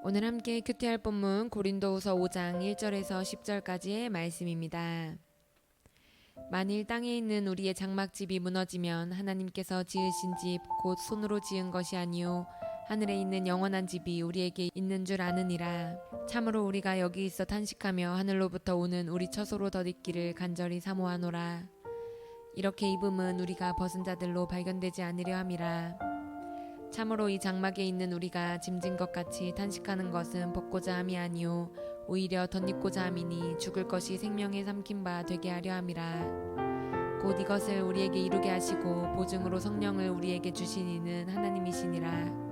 오늘 함께 큐티할 본문 고린도후서 5장 1절에서 10절까지의 말씀입니다. 만일 땅에 있는 우리의 장막집이 무너지면 하나님께서 지으신 집 곧 손으로 지은 것이 아니요 하늘에 있는 영원한 집이 우리에게 있는 줄 아느니라. 참으로 우리가 여기 있어 탄식하며 하늘로부터 오는 우리 처소로 덧입기를 간절히 사모하노라. 이렇게 입음은 우리가 벗은 자들로 발견되지 않으려 함이라. 참으로 이 장막에 있는 우리가 짐진 것 같이 탄식하는 것은 벗고자 함이 아니요 오히려 덧입고자 함이니 죽을 것이 생명에 삼킨 바 되게 하려 함이라. 곧 이것을 우리에게 이루게 하시고 보증으로 성령을 우리에게 주신 이는 하나님이시니라.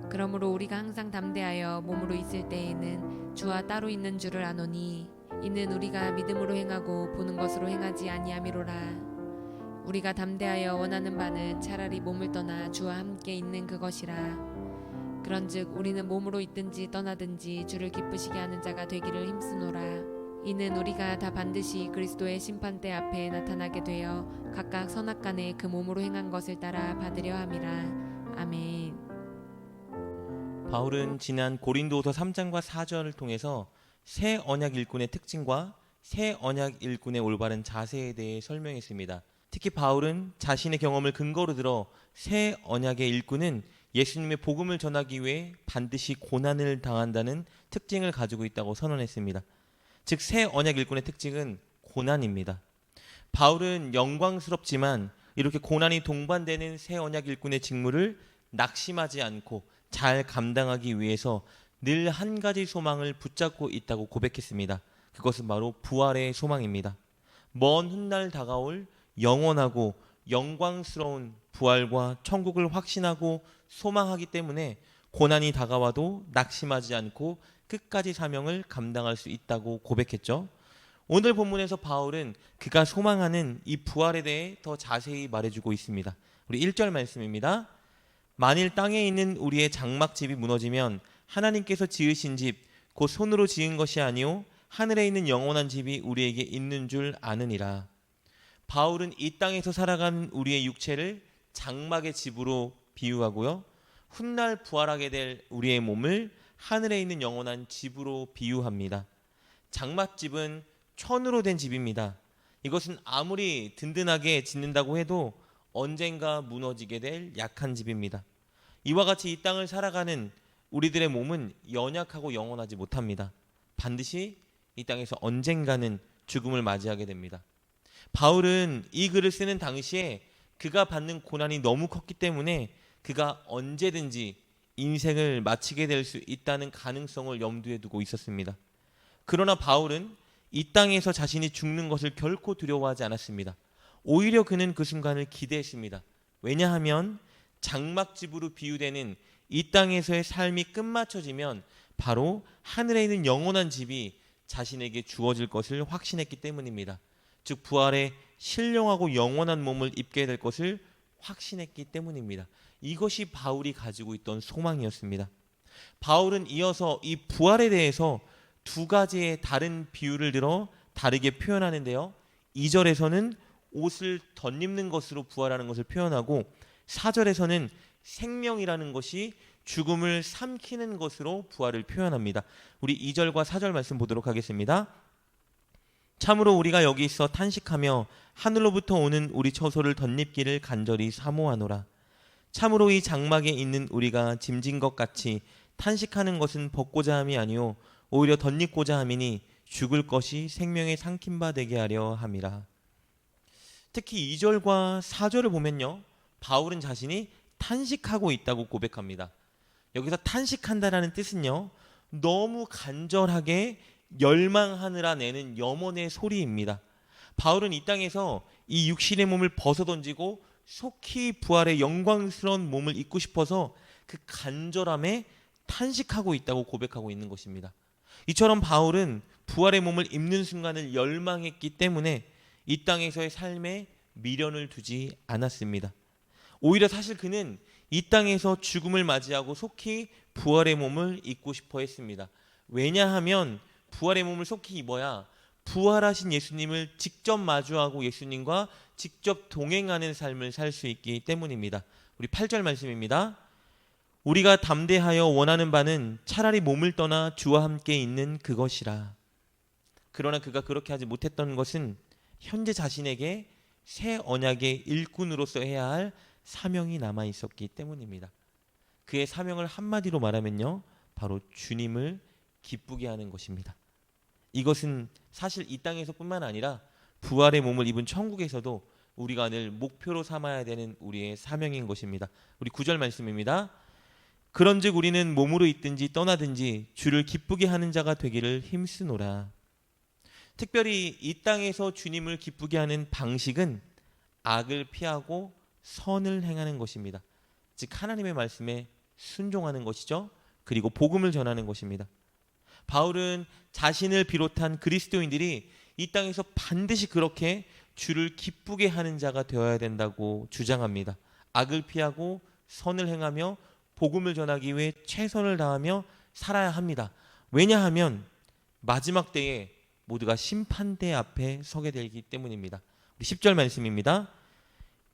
그러므로 우리가 항상 담대하여 몸으로 있을 때에는 주와 따로 있는 줄을 아노니 이는 우리가 믿음으로 행하고 보는 것으로 행하지 아니함이로라. 우리가 담대하여 원하는 바는 차라리 몸을 떠나 주와 함께 있는 그것이라. 그런즉 우리는 몸으로 있든지 떠나든지 주를 기쁘시게 하는 자가 되기를 힘쓰노라. 이는 우리가 다 반드시 그리스도의 심판대 앞에 나타나게 되어 각각 선악간에 그 몸으로 행한 것을 따라 받으려 함이라. 아멘. 바울은 지난 고린도후서 3장과 4절을 통해서 새 언약 일꾼의 특징과 새 언약 일꾼의 올바른 자세에 대해 설명했습니다. 특히 바울은 자신의 경험을 근거로 들어 새 언약의 일꾼은 예수님의 복음을 전하기 위해 반드시 고난을 당한다는 특징을 가지고 있다고 선언했습니다. 즉 새 언약 일꾼의 특징은 고난입니다. 바울은 영광스럽지만 이렇게 고난이 동반되는 새 언약 일꾼의 직무를 낙심하지 않고 잘 감당하기 위해서 늘 한 가지 소망을 붙잡고 있다고 고백했습니다. 그것은 바로 부활의 소망입니다. 먼 훗날 다가올 영원하고 영광스러운 부활과 천국을 확신하고 소망하기 때문에 고난이 다가와도 낙심하지 않고 끝까지 사명을 감당할 수 있다고 고백했죠. 오늘 본문에서 바울은 그가 소망하는 이 부활에 대해 더 자세히 말해주고 있습니다. 우리 1절 말씀입니다. 만일 땅에 있는 우리의 장막집이 무너지면 하나님께서 지으신 집 곧 손으로 지은 것이 아니요 하늘에 있는 영원한 집이 우리에게 있는 줄 아느니라. 바울은 이 땅에서 살아가는 우리의 육체를 장막의 집으로 비유하고요. 훗날 부활하게 될 우리의 몸을 하늘에 있는 영원한 집으로 비유합니다. 장막집은 천으로 된 집입니다. 이것은 아무리 든든하게 짓는다고 해도 언젠가 무너지게 될 약한 집입니다. 이와 같이 이 땅을 살아가는 우리들의 몸은 연약하고 영원하지 못합니다. 반드시 이 땅에서 언젠가는 죽음을 맞이하게 됩니다. 바울은 이 글을 쓰는 당시에 그가 받는 고난이 너무 컸기 때문에 그가 언제든지 인생을 마치게 될 수 있다는 가능성을 염두에 두고 있었습니다. 그러나 바울은 이 땅에서 자신이 죽는 것을 결코 두려워하지 않았습니다. 오히려 그는 그 순간을 기대했습니다. 왜냐하면 장막집으로 비유되는 이 땅에서의 삶이 끝마쳐지면 바로 하늘에 있는 영원한 집이 자신에게 주어질 것을 확신했기 때문입니다. 즉 부활의 신령하고 영원한 몸을 입게 될 것을 확신했기 때문입니다. 이것이 바울이 가지고 있던 소망이었습니다. 바울은 이어서 이 부활에 대해서 두 가지의 다른 비유를 들어 다르게 표현하는데요. 2절에서는 옷을 덧입는 것으로 부활하는 것을 표현하고 4절에서는 생명이라는 것이 죽음을 삼키는 것으로 부활을 표현합니다. 우리 2절과 4절 말씀 보도록 하겠습니다. 참으로 우리가 여기 있어 탄식하며 하늘로부터 오는 우리 처소를 덧입기를 간절히 사모하노라. 참으로 이 장막에 있는 우리가 짐진 것 같이 탄식하는 것은 벗고자 함이 아니요 오히려 덧입고자 함이니 죽을 것이 생명에 삼킨 바 되게 하려 함이라. 특히 2절과 4절을 보면요, 바울은 자신이 탄식하고 있다고 고백합니다. 여기서 탄식한다라는 뜻은요, 너무 간절하게 열망하느라 내는 염원의 소리입니다. 바울은 이 땅에서 이 육신의 몸을 벗어던지고 속히 부활의 영광스러운 몸을 입고 싶어서 그 간절함에 탄식하고 있다고 고백하고 있는 것입니다. 이처럼 바울은 부활의 몸을 입는 순간을 열망했기 때문에 이 땅에서의 삶에 미련을 두지 않았습니다. 오히려 사실 그는 이 땅에서 죽음을 맞이하고 속히 부활의 몸을 입고 싶어 했습니다. 왜냐하면 부활의 몸을 속히 입어야 부활하신 예수님을 직접 마주하고 예수님과 직접 동행하는 삶을 살 수 있기 때문입니다. 우리 8절 말씀입니다. 우리가 담대하여 원하는 바는 차라리 몸을 떠나 주와 함께 있는 그것이라. 그러나 그가 그렇게 하지 못했던 것은 현재 자신에게 새 언약의 일꾼으로서 해야 할 사명이 남아 있었기 때문입니다. 그의 사명을 한마디로 말하면요, 바로 주님을 기쁘게 하는 것입니다. 이것은 사실 이 땅에서뿐만 아니라 부활의 몸을 입은 천국에서도 우리가 늘 목표로 삼아야 되는 우리의 사명인 것입니다. 우리 9절 말씀입니다. 그런즉 우리는 몸으로 있든지 떠나든지 주를 기쁘게 하는 자가 되기를 힘쓰노라. 특별히 이 땅에서 주님을 기쁘게 하는 방식은 악을 피하고 선을 행하는 것입니다. 즉 하나님의 말씀에 순종하는 것이죠. 그리고 복음을 전하는 것입니다. 바울은 자신을 비롯한 그리스도인들이 이 땅에서 반드시 그렇게 주를 기쁘게 하는 자가 되어야 된다고 주장합니다. 악을 피하고 선을 행하며 복음을 전하기 위해 최선을 다하며 살아야 합니다. 왜냐하면 마지막 때에 모두가 심판대 앞에 서게 되기 때문입니다. 우리 10절 말씀입니다.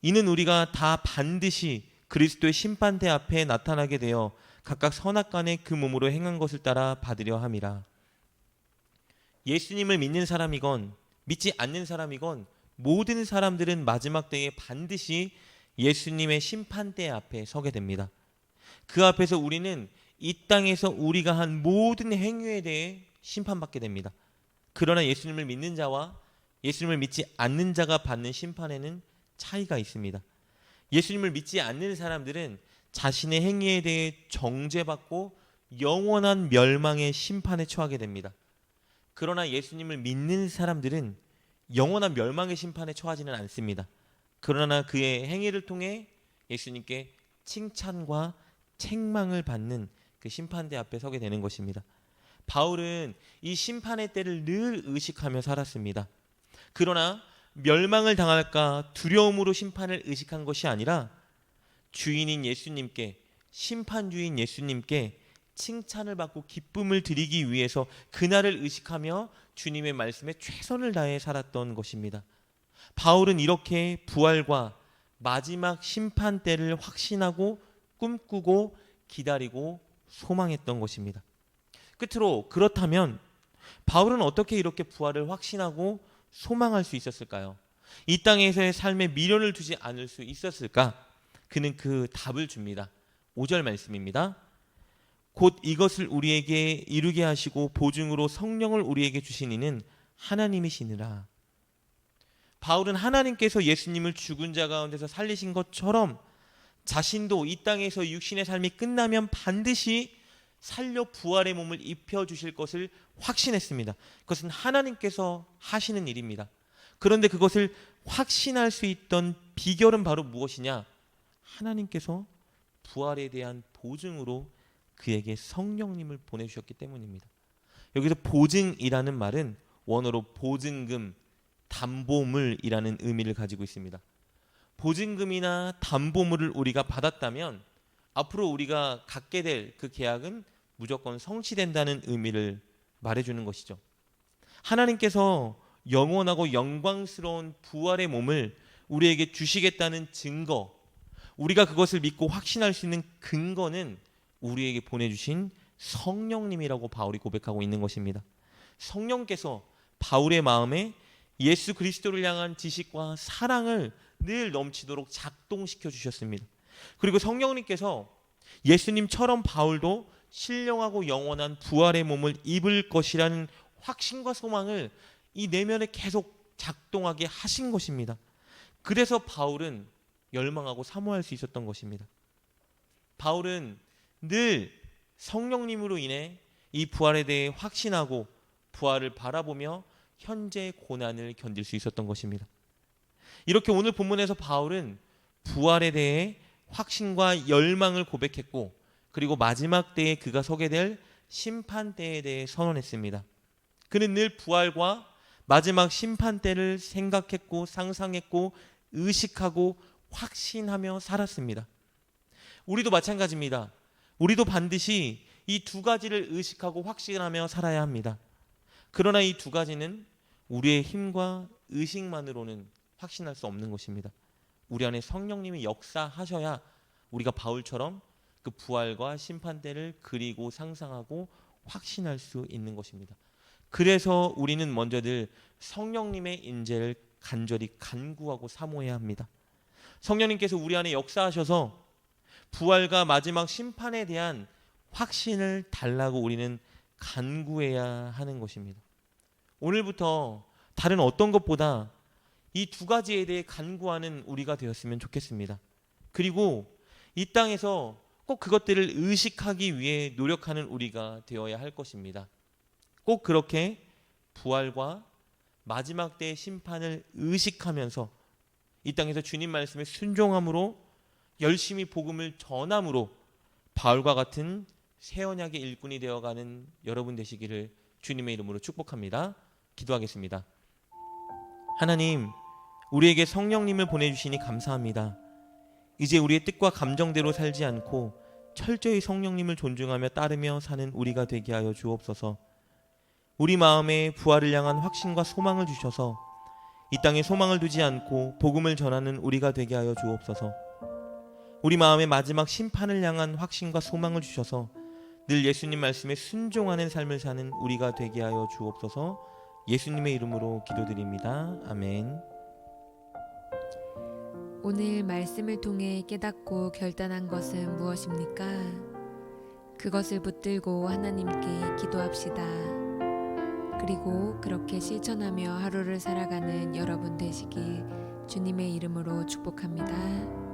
이는 우리가 다 반드시 그리스도의 심판대 앞에 나타나게 되어 각각 선악간에 그 몸으로 행한 것을 따라 받으려 함이라. 예수님을 믿는 사람이건 믿지 않는 사람이건 모든 사람들은 마지막 때에 반드시 예수님의 심판대 앞에 서게 됩니다. 그 앞에서 우리는 이 땅에서 우리가 한 모든 행위에 대해 심판받게 됩니다. 그러나 예수님을 믿는 자와 예수님을 믿지 않는 자가 받는 심판에는 차이가 있습니다. 예수님을 믿지 않는 사람들은 자신의 행위에 대해 정죄받고 영원한 멸망의 심판에 처하게 됩니다. 그러나 예수님을 믿는 사람들은 영원한 멸망의 심판에 처하지는 않습니다. 그러나 그의 행위를 통해 예수님께 칭찬과 책망을 받는 그 심판대 앞에 서게 되는 것입니다. 바울은 이 심판의 때를 늘 의식하며 살았습니다. 그러나 멸망을 당할까 두려움으로 심판을 의식한 것이 아니라 주인인 예수님께, 심판주인 예수님께 칭찬을 받고 기쁨을 드리기 위해서 그날을 의식하며 주님의 말씀에 최선을 다해 살았던 것입니다. 바울은 이렇게 부활과 마지막 심판 때를 확신하고 꿈꾸고 기다리고 소망했던 것입니다. 끝으로 그렇다면 바울은 어떻게 이렇게 부활을 확신하고 소망할 수 있었을까요? 이 땅에서의 삶에 미련을 두지 않을 수 있었을까? 그는 그 답을 줍니다. 5절 말씀입니다. 곧 이것을 우리에게 이루게 하시고 보증으로 성령을 우리에게 주신 이는 하나님이시니라. 바울은 하나님께서 예수님을 죽은 자 가운데서 살리신 것처럼 자신도 이 땅에서 육신의 삶이 끝나면 반드시 살려 부활의 몸을 입혀주실 것을 확신했습니다. 그것은 하나님께서 하시는 일입니다. 그런데 그것을 확신할 수 있던 비결은 바로 무엇이냐? 하나님께서 부활에 대한 보증으로 그에게 성령님을 보내주셨기 때문입니다. 여기서 보증이라는 말은 원어로 보증금, 담보물이라는 의미를 가지고 있습니다. 보증금이나 담보물을 우리가 받았다면 앞으로 우리가 갖게 될 그 계약은 무조건 성취된다는 의미를 말해주는 것이죠. 하나님께서 영원하고 영광스러운 부활의 몸을 우리에게 주시겠다는 증거, 우리가 그것을 믿고 확신할 수 있는 근거는 우리에게 보내주신 성령님이라고 바울이 고백하고 있는 것입니다. 성령께서 바울의 마음에 예수 그리스도를 향한 지식과 사랑을 늘 넘치도록 작동시켜 주셨습니다. 그리고 성령님께서 예수님처럼 바울도 신령하고 영원한 부활의 몸을 입을 것이라는 확신과 소망을 이 내면에 계속 작동하게 하신 것입니다. 그래서 바울은 열망하고 사모할 수 있었던 것입니다. 바울은 늘 성령님으로 인해 이 부활에 대해 확신하고 부활을 바라보며 현재의 고난을 견딜 수 있었던 것입니다. 이렇게 오늘 본문에서 바울은 부활에 대해 확신과 열망을 고백했고, 그리고 마지막 때에 그가 서게 될 심판 때에 대해 선언했습니다. 그는 늘 부활과 마지막 심판 때를 생각했고 상상했고 의식하고 확신하며 살았습니다. 우리도 마찬가지입니다. 우리도 반드시 이 두 가지를 의식하고 확신하며 살아야 합니다. 그러나 이 두 가지는 우리의 힘과 의식만으로는 확신할 수 없는 것입니다. 우리 안에 성령님이 역사하셔야 우리가 바울처럼 그 부활과 심판 때를 그리고 상상하고 확신할 수 있는 것입니다. 그래서 우리는 먼저들 성령님의 인재를 간절히 간구하고 사모해야 합니다. 성령님께서 우리 안에 역사하셔서 부활과 마지막 심판에 대한 확신을 달라고 우리는 간구해야 하는 것입니다. 오늘부터 다른 어떤 것보다 이 두 가지에 대해 간구하는 우리가 되었으면 좋겠습니다. 그리고 이 땅에서 꼭 그것들을 의식하기 위해 노력하는 우리가 되어야 할 것입니다. 꼭 그렇게 부활과 마지막 때의 심판을 의식하면서 이 땅에서 주님 말씀에 순종함으로 열심히 복음을 전함으로 바울과 같은 새 언약의 일꾼이 되어가는 여러분 되시기를 주님의 이름으로 축복합니다. 기도하겠습니다. 하나님, 우리에게 성령님을 보내주시니 감사합니다. 이제 우리의 뜻과 감정대로 살지 않고 철저히 성령님을 존중하며 따르며 사는 우리가 되게 하여 주옵소서. 우리 마음에 부활을 향한 확신과 소망을 주셔서 이 땅에 소망을 두지 않고 복음을 전하는 우리가 되게 하여 주옵소서. 우리 마음에 마지막 심판을 향한 확신과 소망을 주셔서 늘 예수님 말씀에 순종하는 삶을 사는 우리가 되게 하여 주옵소서. 예수님의 이름으로 기도드립니다. 아멘. 오늘 말씀을 통해 깨닫고 결단한 것은 무엇입니까? 그것을 붙들고 하나님께 기도합시다. 그리고 그렇게 실천하며 하루를 살아가는 여러분 되시길 주님의 이름으로 축복합니다.